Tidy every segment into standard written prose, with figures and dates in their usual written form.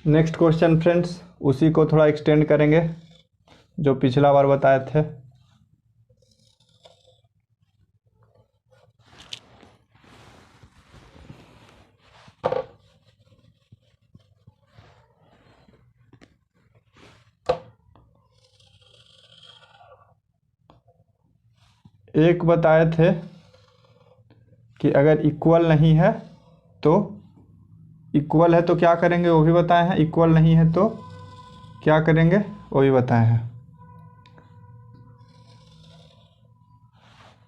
Next question friends, उसी को थोड़ा एक्सटेंड करेंगे जो पिछला बार बताए थे। एक बताए थे कि अगर इक्वल नहीं है तो, इक्वल है तो क्या करेंगे वो भी बताए हैं, इक्वल नहीं है तो क्या करेंगे वो भी बताए हैं।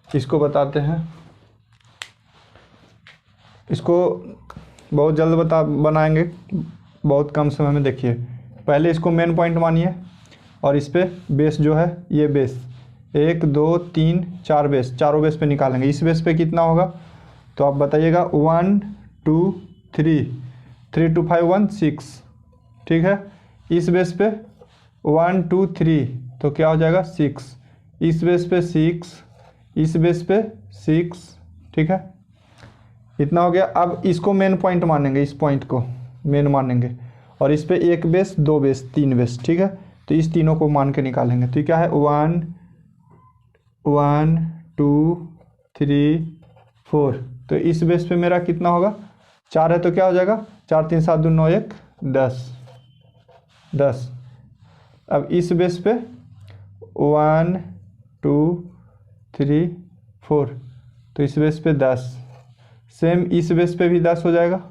इसको बताते हैं, इसको बहुत जल्द बनाएंगे, बहुत कम समय में। देखिए पहले इसको मेन पॉइंट मानिए और इस पे बेस जो है ये बेस 1 2 3 4 बेस, चारों बेस पे निकालेंगे। इस बेस पे कितना होगा तो आप बताइएगा 1 2 3, 3 2 5 1 6, ठीक है। इस बेस पे 1 2 3 तो क्या हो जाएगा 6, इस बेस पे 6, इस बेस पे 6, ठीक है। इतना हो गया। अब इसको मेन पॉइंट मानेंगे, इस पॉइंट को मेन मानेंगे और इस पे एक बेस, दो बेस, तीन बेस, ठीक है। तो इस तीनों को मान के निकालेंगे। तो क्या है 1 1 2 3 4, तो इस बेस पे मेरा कितना होगा 4 है तो क्या हो जाएगा 4 3 7 2 9 1 10 10। अब इस बेस पे 1 2 3 4, तो इस बेस पे 10, सेम इस बेस पे भी 10 हो जाएगा,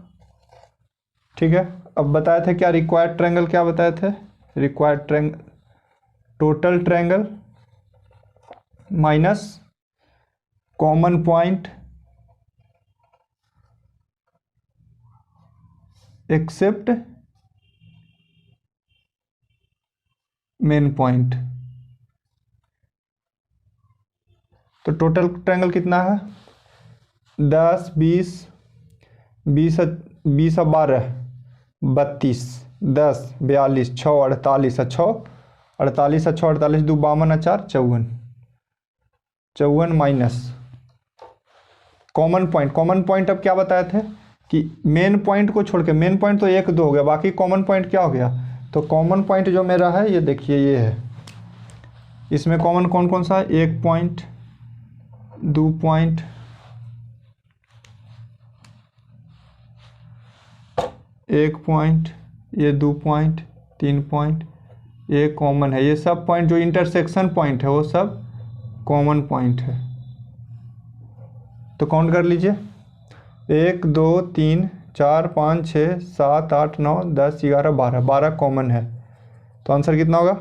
ठीक है। अब बताए थे क्या रिक्वायर्ड ट्रायंगल, क्या बताए थे required triangle, total triangle minus common point accept main point. तो टोटल ट्रायंगल कितना है 10 20 20 20 और 12 32, 10 42 6 48 और 6 48 और 6 48 2 52 और 4 54, 54 minus common point. Common point अब क्या बताए थे कि मेन पॉइंट को छोड़ के, मेन पॉइंट तो 1 2 हो गया, बाकी कॉमन पॉइंट क्या हो गया। तो कॉमन पॉइंट जो मेरा है ये देखिए ये है, इसमें कॉमन कौन कौन सा है 1 पॉइंट 2 पॉइंट 1 पॉइंट, ये 2 पॉइंट 3 पॉइंट, ये कॉमन है। ये सब पॉइंट जो इंटरसेक्शन पॉइंट है वो सब कॉमन पॉइंट है। तो काउंट कर लीजिए 1 2 3 4 5 6 7 8 9 10 11 12, 12 कॉमन है। तो आंसर कितना होगा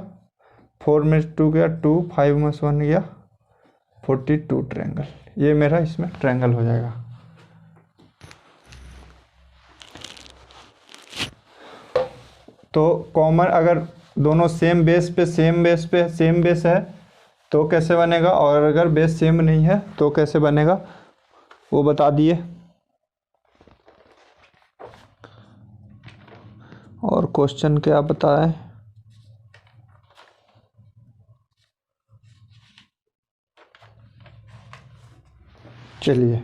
4 में 2 गया 2, 5 में 1 गया 42 ट्रायंगल। ये मेरा इसमें ट्रायंगल हो जाएगा। तो कॉमन अगर दोनों सेम बेस पे सेम बेस है तो कैसे बनेगा, और अगर बेस सेम नहीं है तो कैसे बनेगा वो बता दिए। और क्वेश्चन क्या बताए, चलिए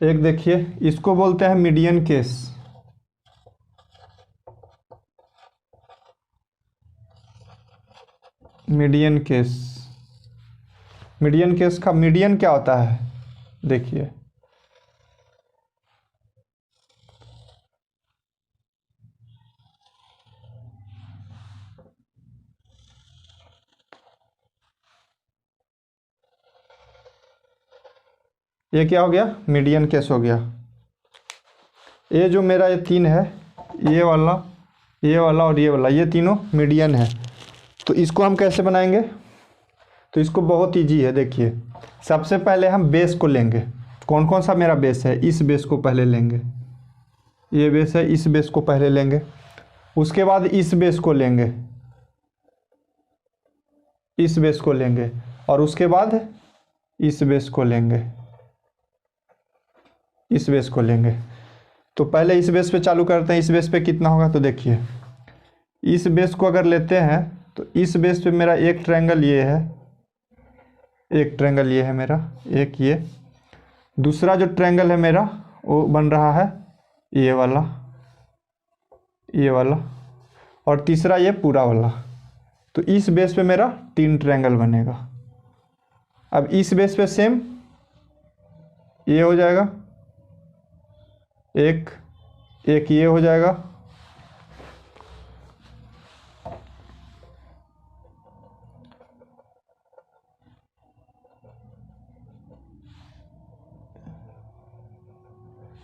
एक देखिए, इसको बोलते हैं median case. Median case, median case का मीडियन क्या होता है देखिए, ये क्या हो गया मीडियन केस हो गया। ये जो मेरा ये 3 है, ये वाला और ये वाला, ये तीनों मीडियन है। तो इसको हम कैसे बनाएंगे, तो इसको बहुत इजी है। देखिए सबसे पहले हम बेस को लेंगे, कौन कौन सा मेरा बेस है, इस बेस को पहले लेंगे, ये बेस है, इस बेस को पहले लेंगे, उसके बाद इस बेस को लेंगे, इस बेस को लेंगे, और उसके बाद इस बेस को लेंगे, इस बेस को लेंगे। तो पहले इस बेस पे चालू करते हैं, इस बेस पे कितना होगा। तो देखिए इस बेस को अगर लेते हैं तो इस बेस पे मेरा एक ट्रायंगल ये है, एक ट्रायंगल ये है मेरा, एक ये, दूसरा जो ट्रायंगल है मेरा वो बन रहा है ये वाला, ये वाला, और तीसरा ये पूरा वाला। तो इस बेस पे मेरा 3 ट्रायंगल बनेगा। अब इस बेस पे सेम ये हो जाएगा, एक ये हो जाएगा,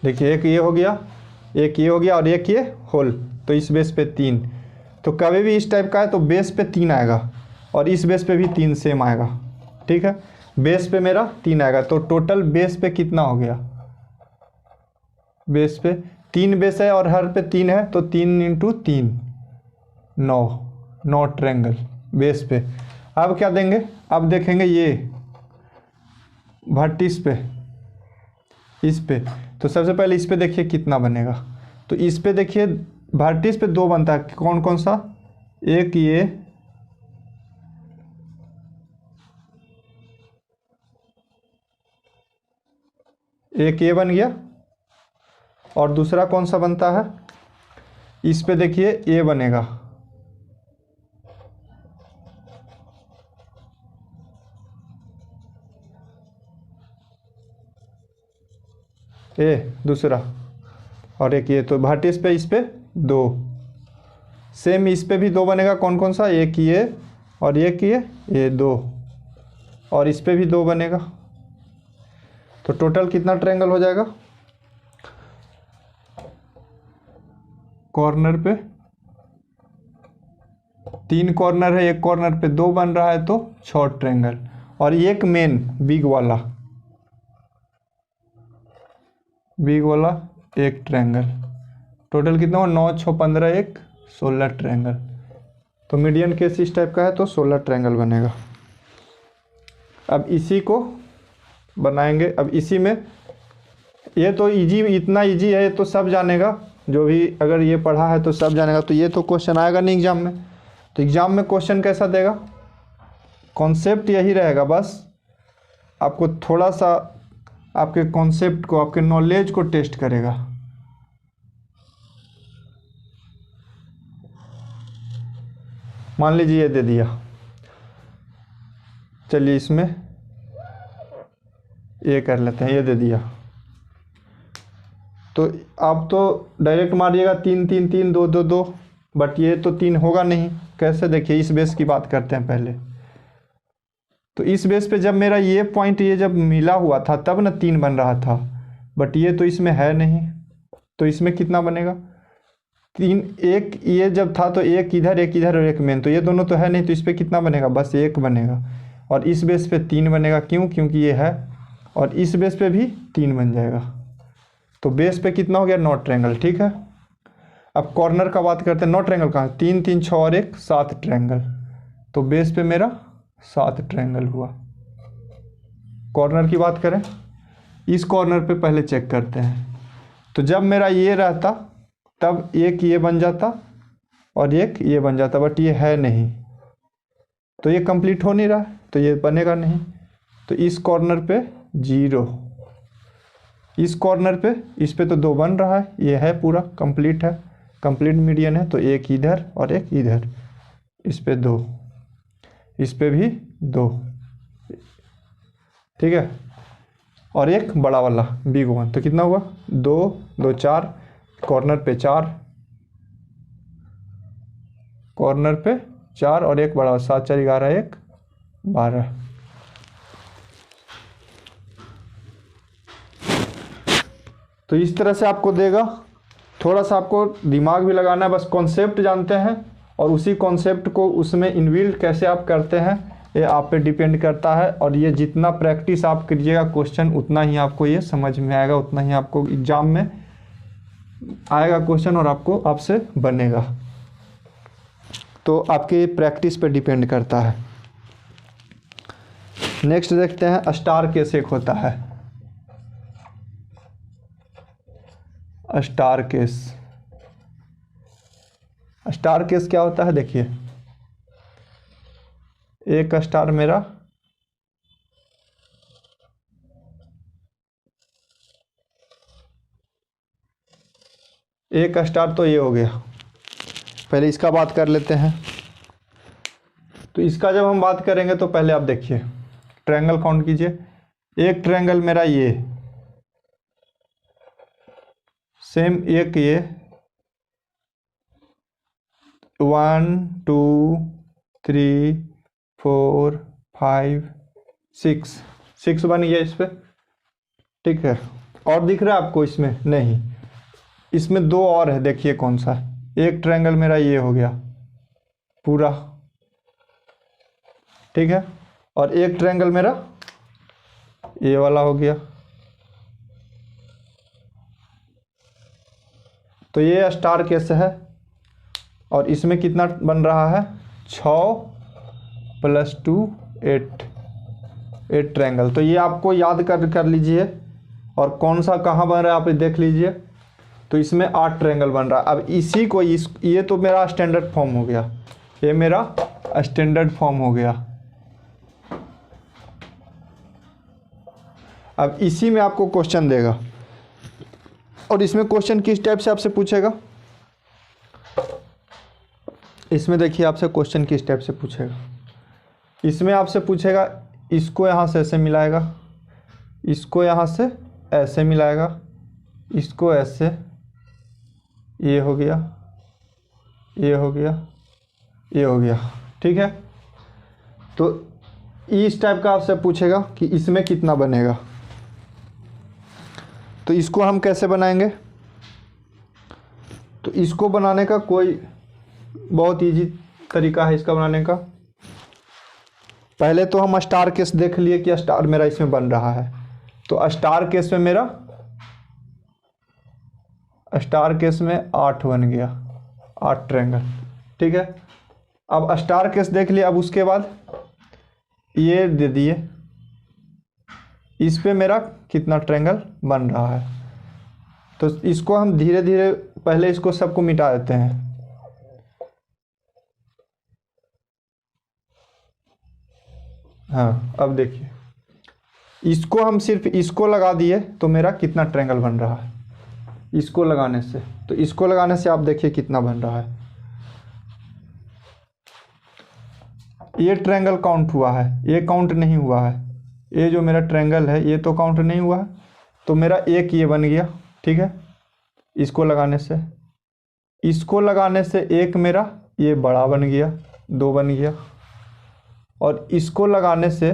देखिए एक ये हो गया, एक ये हो गया, और एक ये होल। तो इस बेस पे 3। तो कभी भी इस टाइप का है तो बेस पे 3 आएगा, और इस बेस पे भी 3 सेम आएगा। ठीक है, बेस पे मेरा 3 आएगा। तो टोटल बेस पे कितना हो गया, बेस पे 3 बेस है और हर पे 3 है, तो 3 × 3 9 ट्रायंगल बेस पे। अब क्या देंगे, अब देखेंगे ये वर्टिस पे, इस पे। तो सबसे पहले इस पे देखिए कितना बनेगा। तो इस पे देखिए वर्टिस पे 2 बनता है, कौन कौन सा, एक ये बन गया, और दूसरा कौन सा बनता है, इस पे देखिए ये बनेगा, ये दूसरा, और एक ये। तो वर्टिस पे इस पे 2, सेम इस पे भी 2 बनेगा, कौन कौन सा, एक ये और एक ये 2, और इस पे भी 2 बनेगा। तो टोटल कितना ट्रायंगल हो जाएगा, कॉर्नर पे 3 कॉर्नर है, एक कॉर्नर पे 2 बन रहा है, तो 6 ट्रायंगल। और एक मेन बिग वाला एक ट्रायंगल। टोटल कितना हुआ, 9 6 15 1 16 ट्रायंगल। तो मीडियन केस इस टाइप का है, तो 16 ट्रायंगल बनेगा। अब इसी को बनाएंगे। अब इसी में ये तो इजी, इतना इजी है, ये तो सब जानेगा, जो भी अगर ये पढ़ा है तो सब जानेगा। तो ये तो क्वेश्चन आएगा नहीं एग्जाम में। तो एग्जाम में क्वेश्चन कैसा देगा, कॉन्सेप्ट यही रहेगा, बस आपको थोड़ा सा आपके कॉन्सेप्ट को, आपके नॉलेज को टेस्ट करेगा। मान लीजिए ये दे दिया, चलिए इसमें ये कर लेते हैं, ये दे दिया। तो आप तो डायरेक्ट मारिएगा 3 3 3 2 2 2, बट ये तो 3 होगा नहीं। कैसे, देखिए इस बेस की बात करते हैं पहले। तो इस बेस पे जब मेरा ये पॉइंट ये जब मिला हुआ था तब ना 3 बन रहा था, बट ये तो इसमें है नहीं। तो इसमें कितना बनेगा, 3, एक ये जब था तो एक इधर और एक मेन, तो ये दोनों तो है नहीं, तो इस पर कितना बनेगा, बस 1 बनेगा। और इस बेस पे 3 बनेगा, क्यों, क्योंकि ये है। और इस बेस पे भी 3 बन जाएगा। तो बेस पे कितना हो गया, 9 ट्रायंगल। ठीक है, अब कॉर्नर का बात करते हैं। 9 ट्रायंगल कहाँ, 3 3 6 और 1 7 ट्रायंगल। तो बेस पे मेरा 7 ट्रायंगल हुआ। कॉर्नर की बात करें, इस कॉर्नर पे पहले चेक करते हैं। तो जब मेरा ये रहता तब एक ये बन जाता और एक ये बन जाता, बट ये है नहीं, तो ये कंप्लीट हो नहीं रहा, तो ये बनेगा नहीं। तो इस कॉर्नर पे 0, इस कॉर्नर पे, इस पे तो 2 बन रहा है, ये है पूरा कंप्लीट है, कंप्लीट मीडियन है। तो एक इधर और एक इधर, इस पे 2, इस पे भी 2, ठीक है। और एक बड़ा वाला बिग वन, तो कितना हुआ, 2 2 4, कॉर्नर पे 4, कॉर्नर पे 4 और एक बड़ा, 7 4 11 1 12। तो इस तरह से आपको देगा। थोड़ा सा आपको दिमाग भी लगाना है, बस कॉन्सेप्ट जानते हैं, और उसी कॉन्सेप्ट को उसमें इनबिल्ट कैसे आप करते हैं ये आप पे डिपेंड करता है। और ये जितना प्रैक्टिस आप करिएगा क्वेश्चन, उतना ही आपको ये समझ में आएगा, उतना ही आपको एग्जाम में आएगा क्वेश्चन और आपको आपसे बनेगा। तो आपके प्रैक्टिस पे डिपेंड करता है। नेक्स्ट देखते हैं, स्टार केस एक होता है, स्टार केस। स्टार केस क्या होता है, देखिए एक स्टार मेरा एक स्टार तो ये हो गया, पहले इसका बात कर लेते हैं। तो इसका जब हम बात करेंगे तो पहले आप देखिए ट्रायंगल काउंट कीजिए। एक ट्रायंगल मेरा ये, सेम एक ये 1 2 3 4 5 6 बन गया इस पे, ठीक है। और दिख रहा है आपको इसमें? नहीं, इसमें दो और है, देखिए कौन सा। एक ट्रायंगल मेरा ये हो गया पूरा, ठीक है, और एक ट्रायंगल मेरा ये वाला हो गया। तो ये स्टार केस है और इसमें कितना बन रहा है? 6 + 2 8 ट्रायंगल। तो ये आपको याद कर लीजिए। और कौन सा कहाँ बन रहा है आप देख लीजिए। तो इसमें 8 ट्रायंगल बन रहा है। अब इसी को ये तो मेरा स्टैंडर्ड फॉर्म हो गया, ये मेरा स्टैंडर्ड फॉर्म हो गया। अब इसी में आपको क्वेश्चन देगा और इसमें क्वेश्चन किस टाइप से आपसे पूछेगा? इसमें देखिए आपसे क्वेश्चन किस टाइप से पूछेगा। इसमें आपसे पूछेगा इसको यहाँ से ऐसे मिलाएगा, इसको यहाँ से ऐसे मिलाएगा, इसको ऐसे, ये हो गया, ये हो गया, ये हो गया, ठीक है। तो इस टाइप का आपसे पूछेगा कि इसमें कितना बनेगा। तो इसको हम कैसे बनाएंगे? तो इसको बनाने का कोई बहुत इजी तरीका है इसका बनाने का। पहले तो हम स्टार केस देख लिए कि स्टार मेरा इसमें बन रहा है। तो स्टार केस में मेरा, स्टार केस में 8 बन गया, 8 ट्रायंगल, ठीक है। अब स्टार केस देख लिया। अब उसके बाद ये दे दिए, इस पे मेरा कितना ट्रायंगल बन रहा है। तो इसको हम धीरे धीरे पहले इसको सबको मिटा देते हैं। हाँ, अब देखिए इसको हम सिर्फ इसको लगा दिए तो मेरा कितना ट्रायंगल बन रहा है इसको लगाने से। तो इसको लगाने से आप देखिए कितना बन रहा है। ये ट्रायंगल काउंट हुआ है, ये काउंट नहीं हुआ है। ये जो मेरा ट्रायंगल है ये तो काउंट नहीं हुआ है। तो मेरा एक ये बन गया, ठीक है। इसको लगाने से, इसको लगाने से एक मेरा ये बड़ा बन गया, 2 बन गया। और इसको लगाने से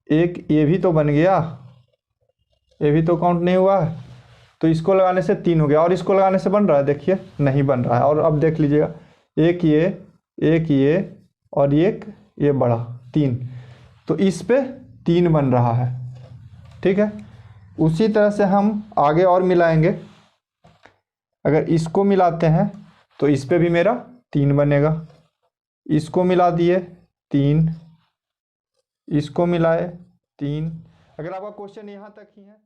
एक ये भी तो बन गया, ये भी तो काउंट नहीं हुआ है। तो इसको लगाने से 3 हो गया। और इसको लगाने से बन रहा है? देखिए नहीं बन रहा है। और अब देख लीजिएगा, एक ये और एक ये बड़ा, 3। तो इस पे 3 बन रहा है, ठीक है। उसी तरह से हम आगे और मिलाएंगे। अगर इसको मिलाते हैं तो इस पे भी मेरा 3 बनेगा। इसको मिला दिए 3, इसको मिलाए 3। अगर आपका क्वेश्चन यहाँ तक ही है